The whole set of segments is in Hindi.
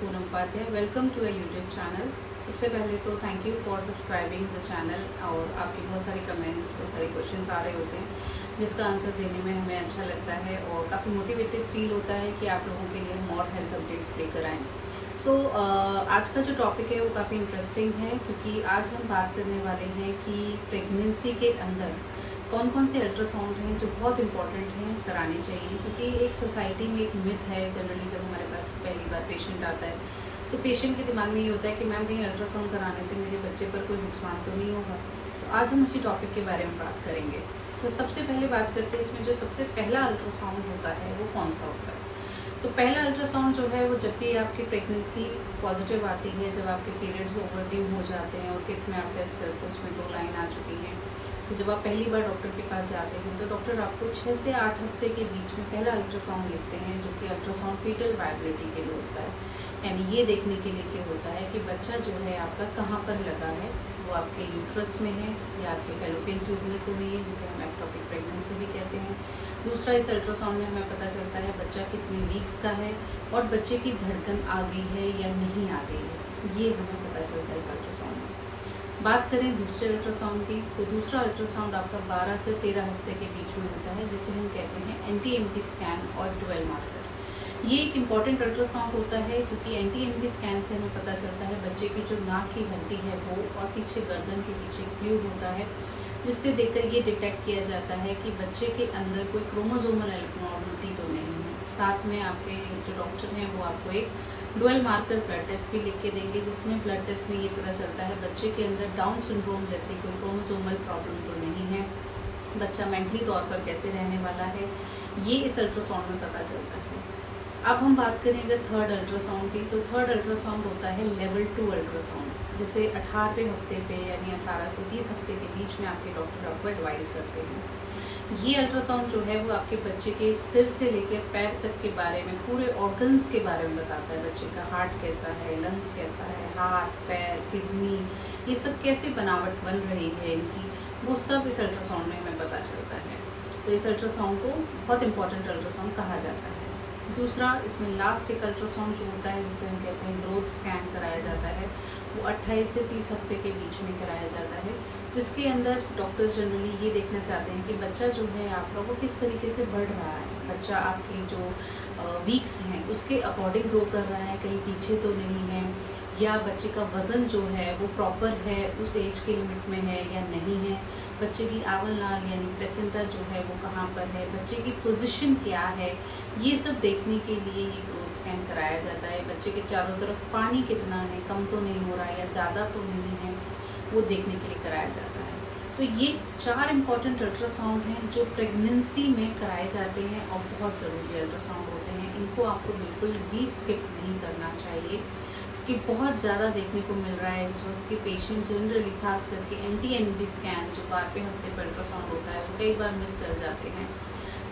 Poonam Upadhyay. Welcome to a YouTube channel. सबसे पहले तो thank you for subscribing the channel. और आपके बहुत सारे कमेंट्स, बहुत सारे क्वेश्चंस आ रहे होते हैं जिसका आंसर देने में हमें अच्छा लगता है और काफ़ी मोटिवेटेड फील होता है कि आप लोगों के लिए मोर हेल्थ अपडेट्स लेकर आएँ। आज का जो टॉपिक है वो काफ़ी इंटरेस्टिंग है, क्योंकि आज हम बात करने वाले हैं कि प्रेगनेंसी के अंदर कौन कौन से अल्ट्रासाउंड हैं जो बहुत इंपॉर्टेंट हैं, कराने चाहिए। क्योंकि एक सोसाइटी में एक मिथ है, जनरली जब हमारे पास पहली बार पेशेंट आता है तो पेशेंट के दिमाग में ये होता है कि मैम कहीं अल्ट्रासाउंड कराने से मेरे बच्चे पर कोई नुकसान तो नहीं होगा। तो आज हम उसी टॉपिक के बारे में बात करेंगे। तो सबसे पहले बात करते हैं इसमें जो सबसे पहला अल्ट्रासाउंड होता है वो कौन सा होता है। तो पहला अल्ट्रासाउंड जो है वो जब भी आपकी प्रेगनेंसी पॉजिटिव आती है, जब आपके पीरियड्स ओवरड्यू हो जाते हैं और किट में आप टेस्ट करते हैं उसमें 2 लाइन आ चुकी हैं, तो जब आप पहली बार डॉक्टर के पास जाते हैं तो डॉक्टर आपको 6 से 8 हफ्ते के बीच में पहला अल्ट्रासाउंड लिखते हैं, जो कि अल्ट्रासाउंड फीटल वायबिलिटी के लिए होता है। यानी ये देखने के लिए कि होता है कि बच्चा जो है आपका कहाँ पर लगा है, वो आपके यूट्रस में है या आपके फैलोपियन ट्यूब में तो नहीं है, जिसे हम एक्टोपिक प्रेगनेंसी भी कहते हैं। दूसरा, इस अल्ट्रासाउंड में हमें पता चलता है बच्चा कितनी वीक्स का है और बच्चे की धड़कन आ गई है या नहीं आ गई है, ये हमें पता चलता है इस अल्ट्रासाउंड में। बात करें दूसरे अल्ट्रासाउंड की, तो दूसरा अल्ट्रासाउंड आपका 12 से 13 हफ्ते के बीच में होता है, जिसे हम कहते हैं एंटी स्कैन और डुअल मार्कर। ये एक इम्पॉर्टेंट अल्ट्रासाउंड होता है, क्योंकि एंटी स्कैन से हमें पता चलता है बच्चे की जो नाक की हड्डी है वो और पीछे गर्दन के पीछे फ्लूइड होता है, जिससे देखकर ये डिटेक्ट किया जाता है कि बच्चे के अंदर कोई क्रोमोसोमल एबनॉर्मलिटी तो नहीं है। साथ में आपके जो डॉक्टर हैं वो आपको एक डुअल मार्कर ब्लड टेस्ट भी लिख के देंगे, जिसमें ब्लड टेस्ट में ये पता चलता है बच्चे के अंदर डाउन सिंड्रोम जैसी कोई क्रोमोसोमल प्रॉब्लम तो नहीं है, बच्चा मेंटली तौर पर कैसे रहने वाला है, ये इस अल्ट्रासाउंड में पता चलता है। अब हम बात करें अगर थर्ड अल्ट्रासाउंड की, तो थर्ड अल्ट्रासाउंड होता है लेवल 2 अल्ट्रासाउंड, जिसे 18वें हफ्ते पे यानी 18 से 30 हफ्ते के बीच में आपके डॉक्टर आपको एडवाइस करते हैं। ये अल्ट्रासाउंड जो है वो आपके बच्चे के सिर से लेकर पैर तक के बारे में, पूरे ऑर्गन्स के बारे में बताता है। बच्चे का हार्ट कैसा है, लंग्स कैसा है, हाथ पैर किडनी, ये सब कैसे बनावट बन रही है इनकी, वो सब इस अल्ट्रासाउंड में हमें पता चलता है। तो इस अल्ट्रासाउंड को बहुत इंपॉर्टेंट अल्ट्रासाउंड कहा जाता है। दूसरा, इसमें लास्ट एक अल्ट्रासाउंड जो होता है जिसे हम कहते हैं ग्रोथ स्कैन कराया जाता है, वो 28 से 30 हफ्ते के बीच में कराया जाता है, जिसके अंदर डॉक्टर्स जनरली ये देखना चाहते हैं कि बच्चा जो है आपका वो किस तरीके से बढ़ रहा है, बच्चा आपके जो वीक्स हैं उसके अकॉर्डिंग ग्रो कर रहा है, कहीं पीछे तो नहीं है, या बच्चे का वज़न जो है वो प्रॉपर है, उस एज के लिमिट में है या नहीं है, बच्चे की आवल नाल यानी प्लेसेंटा जो है वो कहाँ पर है, बच्चे की पोजीशन क्या है, ये सब देखने के लिए ये ग्रोथ स्कैन कराया जाता है। बच्चे के चारों तरफ पानी कितना है, कम तो नहीं हो रहा है या ज़्यादा तो नहीं है, वो देखने के लिए कराया जाता है। तो ये 4 इम्पॉर्टेंट अल्ट्रासाउंड हैं जो प्रेगनेंसी में कराए जाते हैं और बहुत ज़रूरी अल्ट्रासाउंड होते हैं। इनको आपको बिल्कुल भी स्किप नहीं करना चाहिए, कि बहुत ज़्यादा देखने को मिल रहा है इस वक्त कि पेशेंट जनरली खास करके एंटी स्कैन जो 12वें हफ्ते पर अल्ट्रासाउंड होता है वो कई बार मिस कर जाते हैं।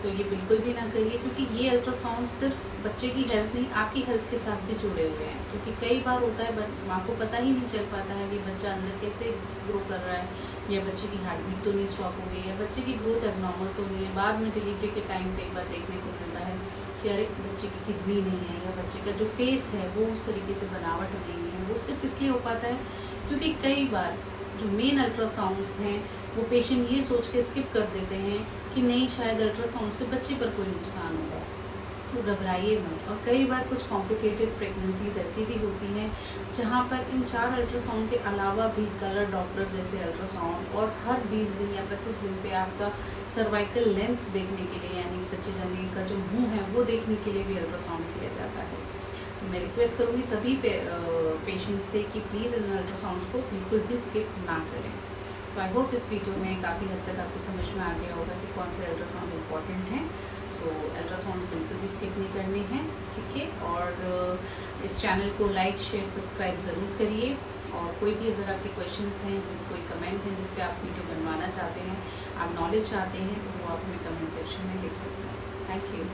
तो ये बिल्कुल भी ना करिए, क्योंकि ये अल्ट्रासाउंड सिर्फ बच्चे की हेल्थ नहीं, आपकी हेल्थ के साथ भी जुड़े हुए हैं। क्योंकि कई बार होता है माँ को पता ही नहीं चल पाता है कि बच्चा अंदर कैसे ग्रो कर रहा है, या बच्चे की हार्ट बीट तो नहीं स्टॉप हो गई है, बच्चे की ग्रोथ एबनॉर्मल तो नहीं है। बाद में डिलीवरी के टाइम कई बार देखने को मिलता है कि अरे बच्चे की किडनी नहीं है, या बच्चे का जो फेस है वो उस तरीके से बनावट नहीं है। वो सिर्फ इसलिए हो पाता है क्योंकि कई बार जो मेन अल्ट्रासाउंड्स हैं वो पेशेंट ये सोच के स्किप कर देते हैं कि नहीं शायद अल्ट्रासाउंड से बच्चे पर कोई नुकसान होगा। तो घबराइए मत। और कई बार कुछ कॉम्प्लिकेटेड प्रेगनेंसीज ऐसी भी होती हैं जहाँ पर इन 4 अल्ट्रासाउंड के अलावा भी कलर डॉप्लर जैसे अल्ट्रासाउंड और हर 20 दिन या 25 दिन पे आपका सर्वाइकल लेंथ देखने के लिए, यानी बच्चे जनी का जो मुंह है वो देखने के लिए भी अल्ट्रासाउंड किया जाता है। तो मैं रिक्वेस्ट करूँगी सभी पेशेंट्स से कि प्लीज़ इन अल्ट्रासाउंड को बिल्कुल भी स्किप ना करें। सो आई होप इस वीडियो में काफ़ी हद तक आपको समझ में आ गया होगा कि कौन से अल्ट्रासाउंड इम्पॉर्टेंट हैं। सो अल्ट्रासाउंड बिल्कुल भी स्किप नहीं करने हैं, ठीक है। और इस चैनल को लाइक शेयर सब्सक्राइब ज़रूर करिए। और कोई भी अगर आपके क्वेश्चंस हैं, कोई कमेंट है जिस पे आप वीडियो बनवाना चाहते हैं, आप नॉलेज चाहते हैं, तो वो आप हमें कमेंट सेक्शन में लिख सकते हैं। Thank you.